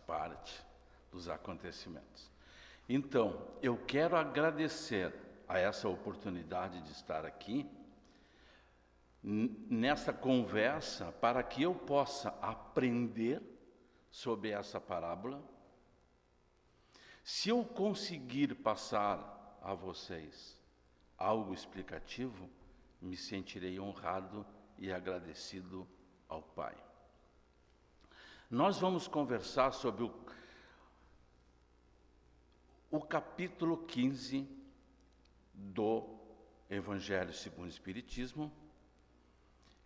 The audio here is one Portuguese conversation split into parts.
parte dos acontecimentos. Então, eu quero agradecer a essa oportunidade de estar aqui, nessa conversa, para que eu possa aprender sobre essa parábola. Se eu conseguir passar a vocês algo explicativo, me sentirei honrado e agradecido ao Pai. Nós vamos conversar sobre o capítulo 15 do Evangelho segundo o Espiritismo,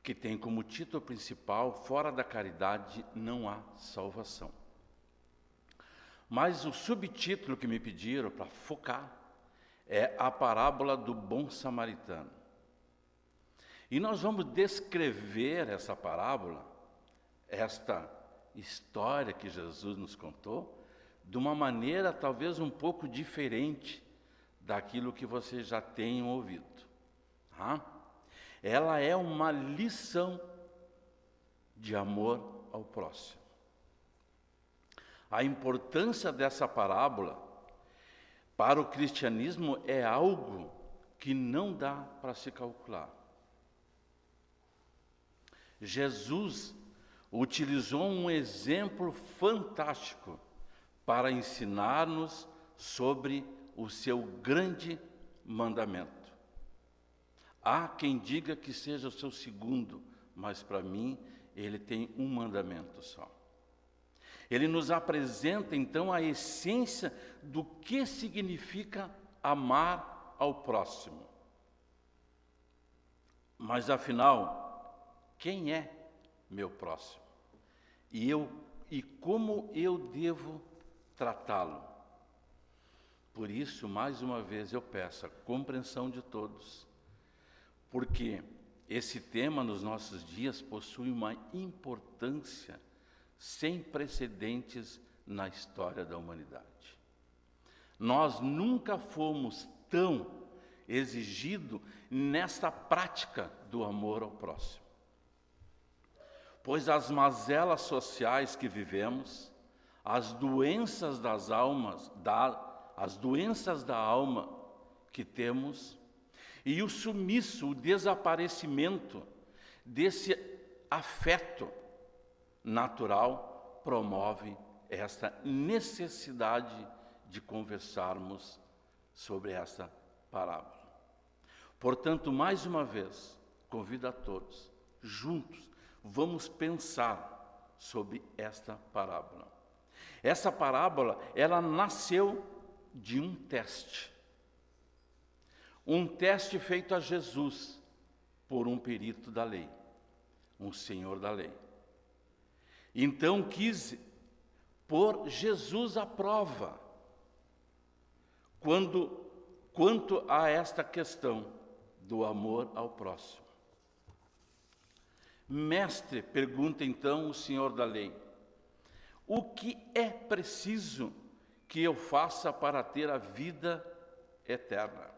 que tem como título principal: Fora da caridade não há salvação. Mas o subtítulo que me pediram para focar é a parábola do bom samaritano. E nós vamos descrever essa parábola, esta história que Jesus nos contou, de uma maneira talvez um pouco diferente daquilo que vocês já tenham ouvido. Ela é uma lição de amor ao próximo. A importância dessa parábola para o cristianismo é algo que não dá para se calcular. Jesus utilizou um exemplo fantástico para ensinar-nos sobre o seu grande mandamento. Há quem diga que seja o seu segundo, mas para mim ele tem um mandamento só. Ele nos apresenta então a essência do que significa amar ao próximo. Mas afinal, quem é meu próximo? E como eu devo tratá-lo? Por isso, mais uma vez, eu peço a compreensão de todos, porque esse tema nos nossos dias possui uma importância sem precedentes na história da humanidade. Nós nunca fomos tão exigidos nessa prática do amor ao próximo. Pois as mazelas sociais que vivemos, as doenças das almas, as doenças da alma que temos, e o sumiço, o desaparecimento desse afeto natural, promove essa necessidade de conversarmos sobre essa parábola. Portanto, mais uma vez, convido a todos, juntos, vamos pensar sobre esta parábola. Essa parábola, ela nasceu de um teste feito a Jesus por um perito da lei, um senhor da lei. Então quis pôr Jesus à prova quanto a esta questão do amor ao próximo. Mestre, pergunta então o senhor da lei, o que é preciso que eu faça para ter a vida eterna?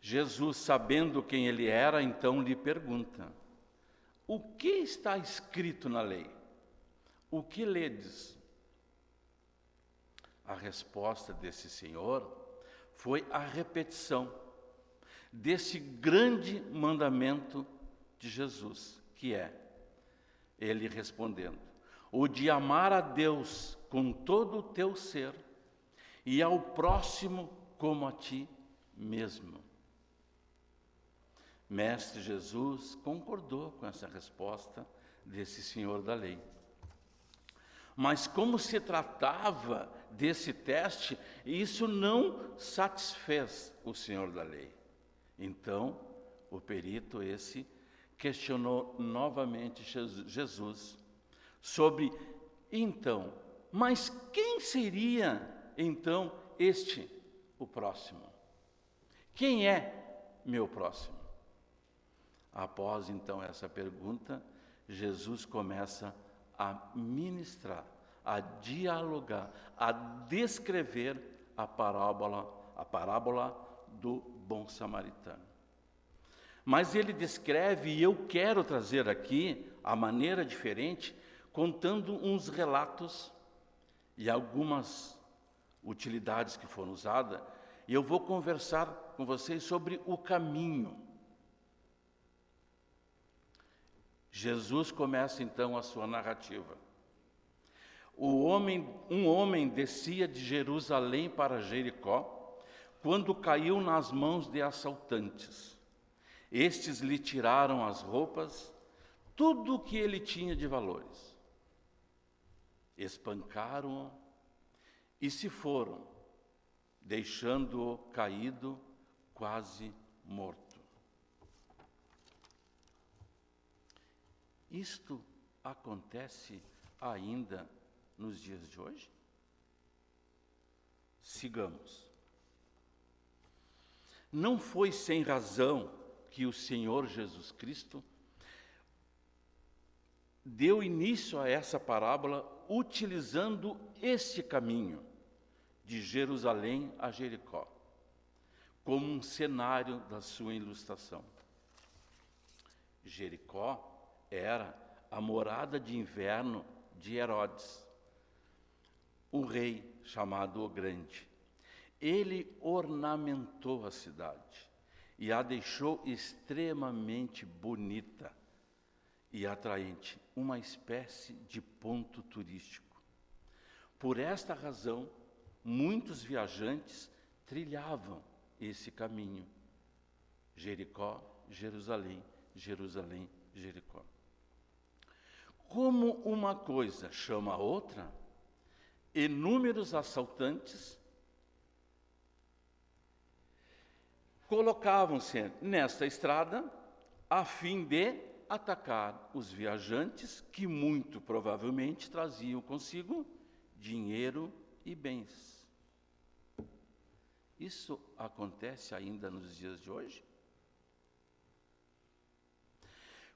Jesus, sabendo quem ele era, então lhe pergunta, o que está escrito na lei? O que ledes? A resposta desse senhor foi a repetição desse grande mandamento de Jesus, que é, ele respondendo, o de amar a Deus com todo o teu ser e ao próximo como a ti mesmo. Mestre Jesus concordou com essa resposta desse senhor da lei. Mas como se tratava desse teste, isso não satisfez o senhor da lei. Então, o perito esse questionou novamente Jesus sobre, então, mas quem seria, então, o próximo? Quem é meu próximo? Após, então, essa pergunta, Jesus começa a ministrar, a dialogar, a descrever a parábola do bom samaritano. Mas ele descreve, e eu quero trazer aqui, a maneira diferente, contando uns relatos e algumas utilidades que foram usadas, e eu vou conversar com vocês sobre o caminho. Jesus começa então a sua narrativa. Um homem descia de Jerusalém para Jericó, quando caiu nas mãos de assaltantes. Estes lhe tiraram as roupas, tudo o que ele tinha de valores. Espancaram-o e se foram, deixando-o caído, quase morto. Isto acontece ainda nos dias de hoje? Sigamos. Não foi sem razão que o Senhor Jesus Cristo deu início a essa parábola utilizando este caminho de Jerusalém a Jericó, como um cenário da sua ilustração. Jericó era a morada de inverno de Herodes, o rei chamado o Grande. Ele ornamentou a cidade e a deixou extremamente bonita e atraente, uma espécie de ponto turístico. Por esta razão, muitos viajantes trilhavam esse caminho. Jericó, Jerusalém, Jerusalém, Jericó. Como uma coisa chama a outra, inúmeros assaltantes colocavam-se nesta estrada a fim de atacar os viajantes que muito provavelmente traziam consigo dinheiro e bens. Isso acontece ainda nos dias de hoje?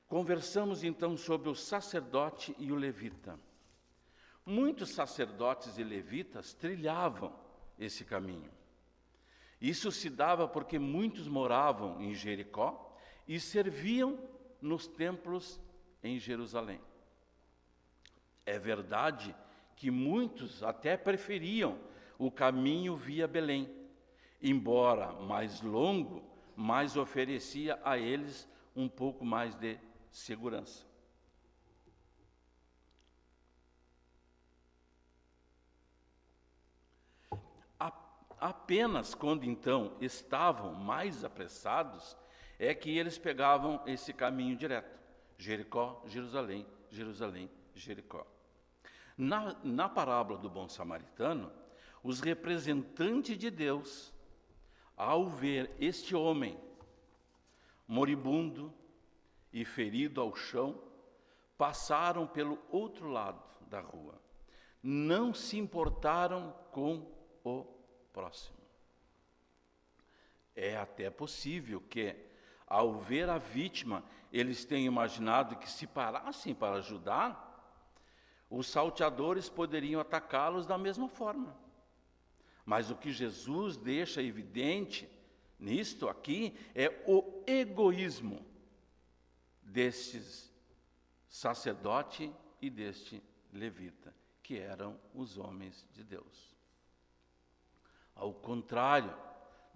Conversamos então sobre o sacerdote e o levita. Muitos sacerdotes e levitas trilhavam esse caminho. Isso se dava porque muitos moravam em Jericó e serviam nos templos em Jerusalém. É verdade que muitos até preferiam o caminho via Belém, embora mais longo, mas oferecia a eles um pouco mais de segurança. Apenas quando então estavam mais apressados, é que eles pegavam esse caminho direto. Jericó, Jerusalém, Jerusalém, Jericó. Na parábola do bom samaritano, os representantes de Deus, ao ver este homem moribundo e ferido ao chão, passaram pelo outro lado da rua. Não se importaram com o próximo. É até possível que, ao ver a vítima, eles tenham imaginado que se parassem para ajudar, os salteadores poderiam atacá-los da mesma forma. Mas o que Jesus deixa evidente nisto aqui é o egoísmo destes sacerdote e deste levita, que eram os homens de Deus. Ao contrário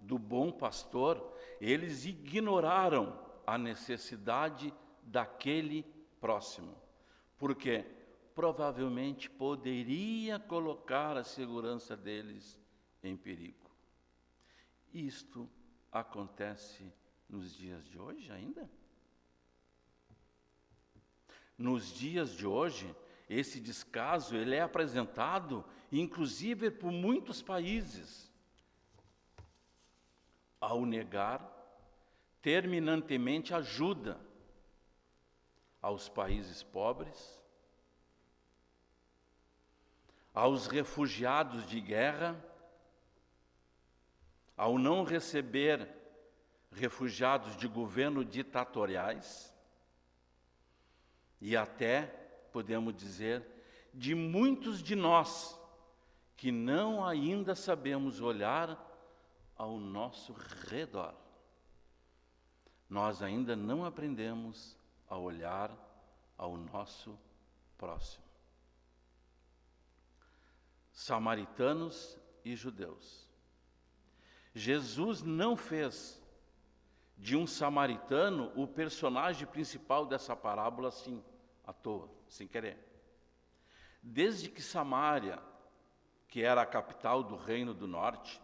do bom pastor, eles ignoraram a necessidade daquele próximo, porque provavelmente poderia colocar a segurança deles em perigo. Isto acontece nos dias de hoje ainda? Nos dias de hoje, esse descaso ele é apresentado, inclusive, por muitos países, ao negar terminantemente ajuda aos países pobres, aos refugiados de guerra, ao não receber refugiados de governos ditatoriais e até, podemos dizer, de muitos de nós que não ainda sabemos olhar ao nosso redor. Nós ainda não aprendemos a olhar ao nosso próximo. samaritanos e judeus. Jesus não fez de um samaritano o personagem principal dessa parábola assim, à toa, sem querer. Desde que Samaria, que era a capital do Reino do Norte,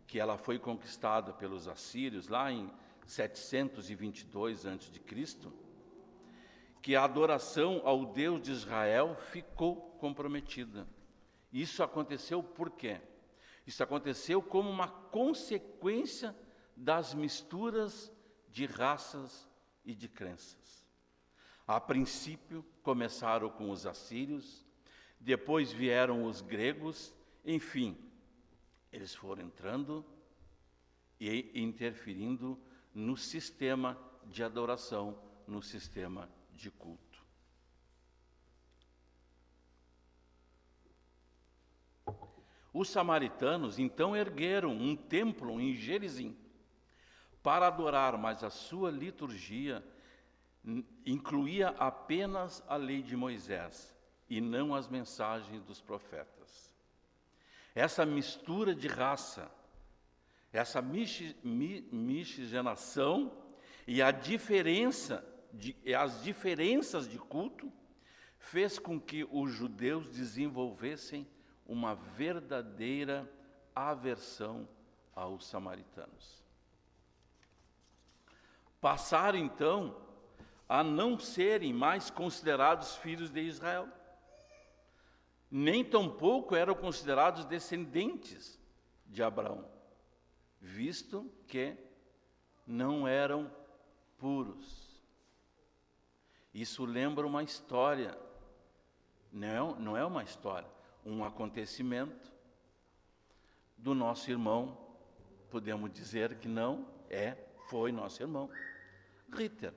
que ela foi conquistada pelos assírios lá em 722 a.C., que a adoração ao Deus de Israel ficou comprometida. Isso aconteceu por quê? Isso aconteceu como uma consequência das misturas de raças e de crenças. A princípio, começaram com os assírios, depois vieram os gregos, enfim, eles foram entrando e interferindo no sistema de adoração, no sistema de culto. Os samaritanos então ergueram um templo em Gerizim para adorar, mas a sua liturgia incluía apenas a lei de Moisés e não as mensagens dos profetas. Essa mistura de raça, essa miscigenação e as diferenças de culto fez com que os judeus desenvolvessem uma verdadeira aversão aos samaritanos. Passaram então a não serem mais considerados filhos de Israel, nem tampouco eram considerados descendentes de Abraão, visto que não eram puros. Isso lembra uma história, não é uma história, um acontecimento do nosso irmão, podemos dizer que não foi nosso irmão, Ritter,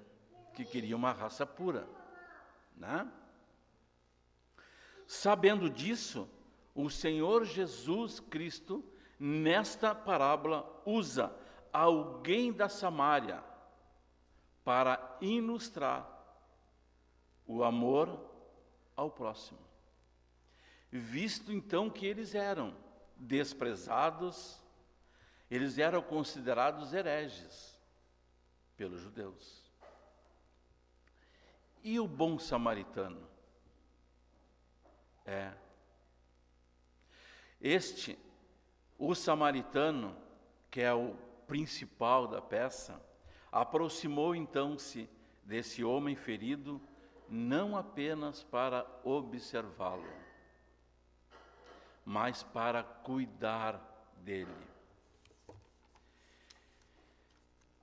que queria uma raça pura, né? Sabendo disso, o Senhor Jesus Cristo, nesta parábola, usa alguém da Samária para ilustrar o amor ao próximo. Visto então que eles eram desprezados, eles eram considerados hereges pelos judeus. E o bom samaritano? O samaritano, que é o principal da peça, aproximou então-se desse homem ferido, não apenas para observá-lo, mas para cuidar dele.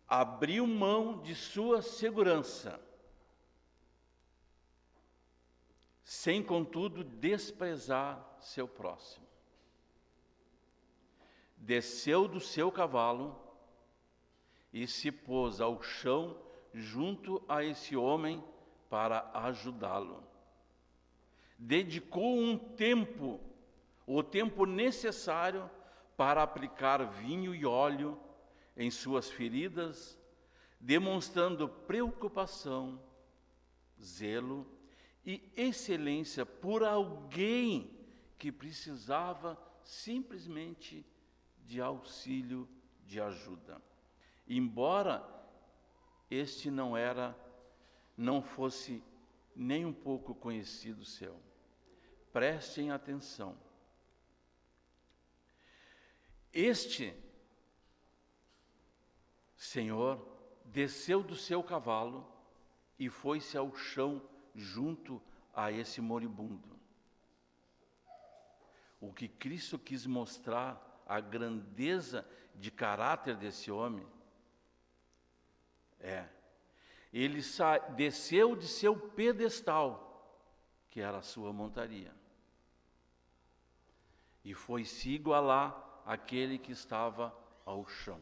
Abriu mão de sua segurança, sem, contudo, desprezar seu próximo. Desceu do seu cavalo e se pôs ao chão junto a esse homem para ajudá-lo. Dedicou o tempo necessário para aplicar vinho e óleo em suas feridas, demonstrando preocupação, zelo e excelência por alguém que precisava simplesmente de auxílio, de ajuda. Embora este não fosse nem um pouco conhecido seu. Prestem atenção. Este senhor desceu do seu cavalo e foi-se ao chão junto a esse moribundo. O que Cristo quis mostrar, a grandeza de caráter desse homem, ele desceu de seu pedestal, que era a sua montaria, e foi se igualar àquele que estava ao chão.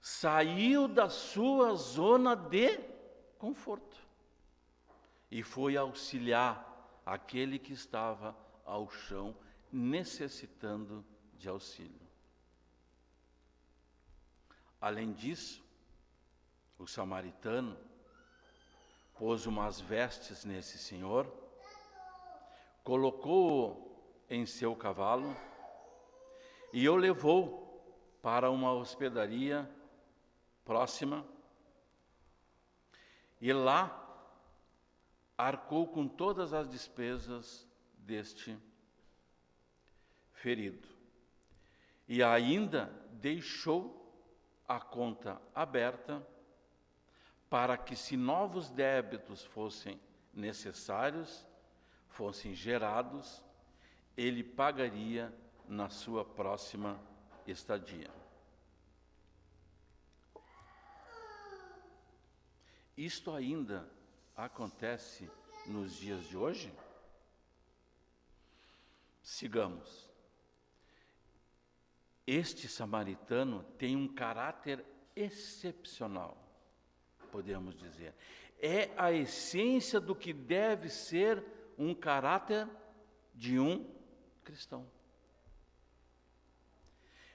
Saiu da sua zona de conforto e foi auxiliar aquele que estava ao chão, necessitando de auxílio. Além disso, o samaritano pôs umas vestes nesse senhor, colocou-o em seu cavalo e o levou para uma hospedaria próxima, e lá arcou com todas as despesas deste ferido. E ainda deixou a conta aberta para que, se novos débitos fossem necessários, fossem gerados, ele pagaria na sua próxima estadia. Isto ainda acontece nos dias de hoje? Sigamos. Este samaritano tem um caráter excepcional, podemos dizer. É a essência do que deve ser um caráter de um cristão.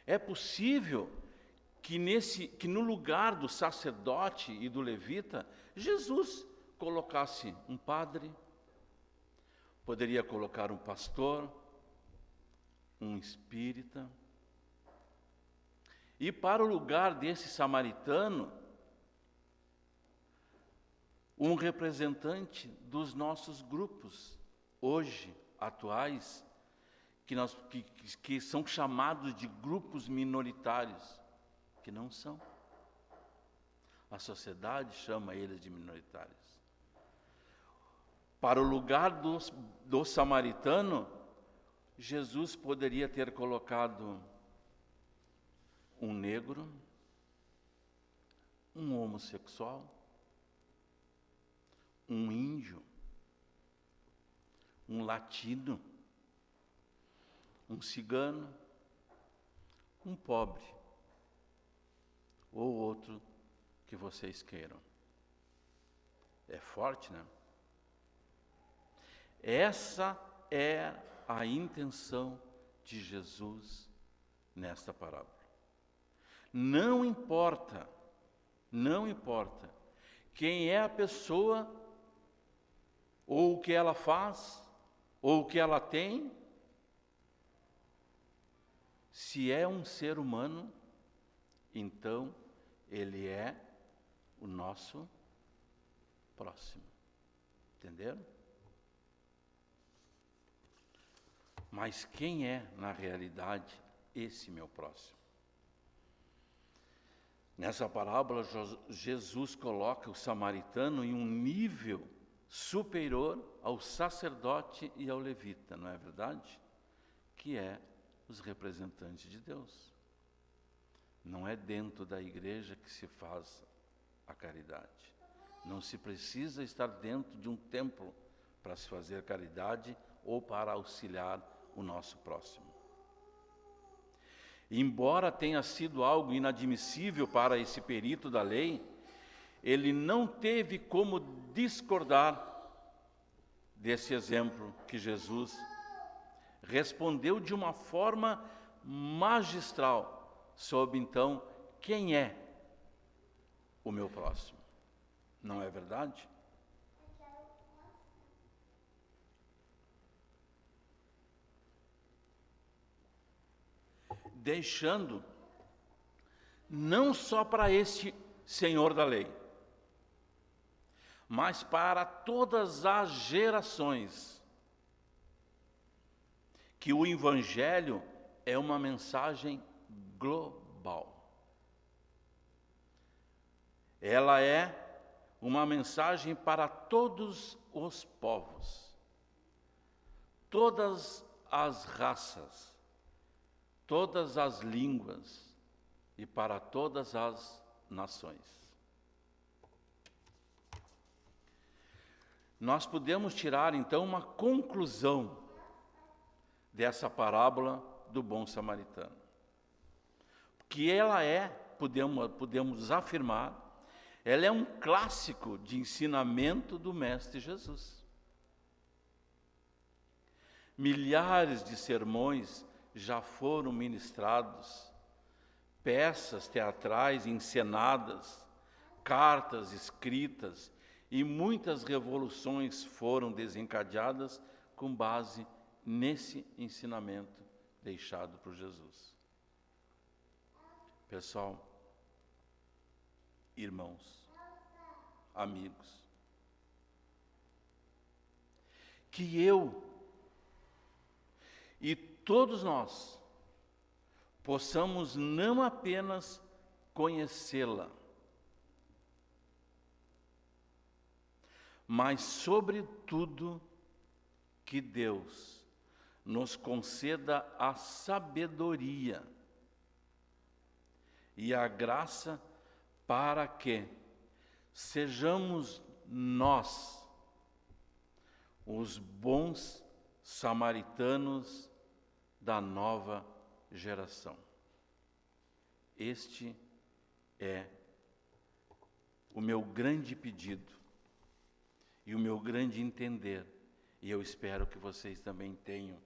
É possível que no lugar do sacerdote e do levita, Jesus colocasse um padre, poderia colocar um pastor, um espírita, e para o lugar desse samaritano, um representante dos nossos grupos, hoje, atuais, que são chamados de grupos minoritários, que não são. A sociedade chama eles de minoritários. Para o lugar do samaritano, Jesus poderia ter colocado um negro, um homossexual, um índio, um latino, um cigano, um pobre, ou outro que vocês queiram. É forte, né? Essa é a intenção de Jesus nesta parábola. Não importa quem é a pessoa, ou o que ela faz, ou o que ela tem, se é um ser humano, então ele é o nosso próximo. Entenderam? Mas quem é, na realidade, esse meu próximo? Nessa parábola, Jesus coloca o samaritano em um nível superior ao sacerdote e ao levita, não é verdade? Que é os representantes de Deus. Não é dentro da igreja que se faz a caridade. Não se precisa estar dentro de um templo para se fazer caridade ou para auxiliar o nosso próximo. Embora tenha sido algo inadmissível para esse perito da lei, ele não teve como discordar desse exemplo que Jesus respondeu de uma forma magistral sobre, então, quem é o meu próximo. Não é verdade? Deixando não só para este senhor da lei, mas para todas as gerações, que o Evangelho é uma mensagem global. Ela é uma mensagem para todos os povos, todas as raças, todas as línguas e para todas as nações. Nós podemos tirar, então, uma conclusão dessa parábola do bom samaritano. Que ela é, podemos afirmar, ela é um clássico de ensinamento do Mestre Jesus. Milhares de sermões já foram ministrados, peças teatrais encenadas, cartas escritas, e muitas revoluções foram desencadeadas com base nesse ensinamento deixado por Jesus. Pessoal, irmãos, amigos, que eu e todos nós possamos não apenas conhecê-la, mas, sobretudo, que Deus nos conceda a sabedoria e a graça para que sejamos nós os bons samaritanos da nova geração. Este é o meu grande pedido e o meu grande entender, e eu espero que vocês também tenham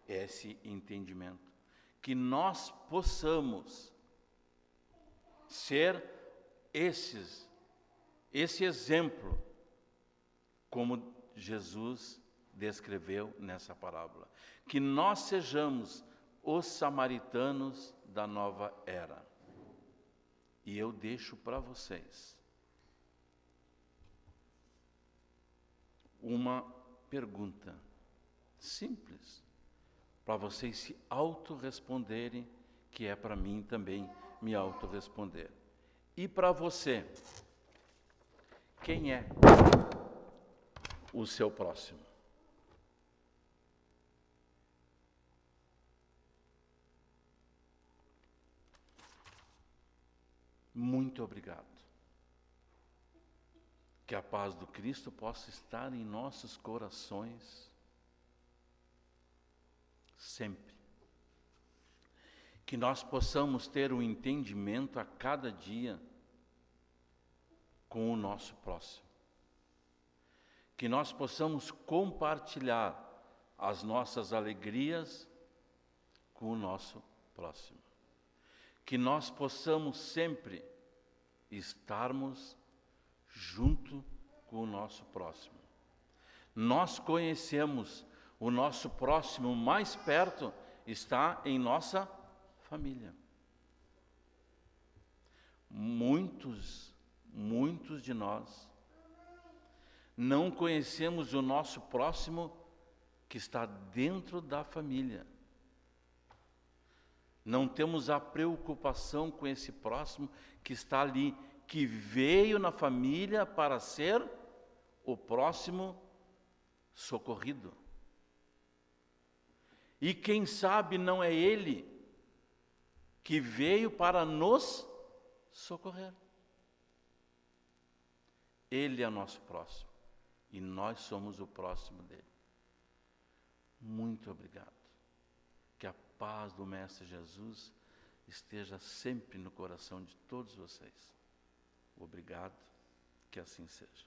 esse entendimento, que nós possamos ser esse exemplo, como Jesus descreveu nessa parábola, que nós sejamos os samaritanos da nova era. E eu deixo para vocês uma pergunta simples, para vocês se autorresponderem, que é para mim também me autorresponder. E para você, quem é o seu próximo? Muito obrigado. Que a paz do Cristo possa estar em nossos corações sempre. Que nós possamos ter um entendimento a cada dia com o nosso próximo. Que nós possamos compartilhar as nossas alegrias com o nosso próximo. Que nós possamos sempre estarmos junto com o nosso próximo. Nós conhecemos o nosso próximo mais perto, está em nossa família. Muitos de nós não conhecemos o nosso próximo que está dentro da família. Não temos a preocupação com esse próximo que está ali, que veio na família para ser o próximo socorrido. E quem sabe não é ele que veio para nos socorrer. Ele é nosso próximo e nós somos o próximo dele. Muito obrigado. Que a paz do Mestre Jesus esteja sempre no coração de todos vocês. Obrigado, que assim seja.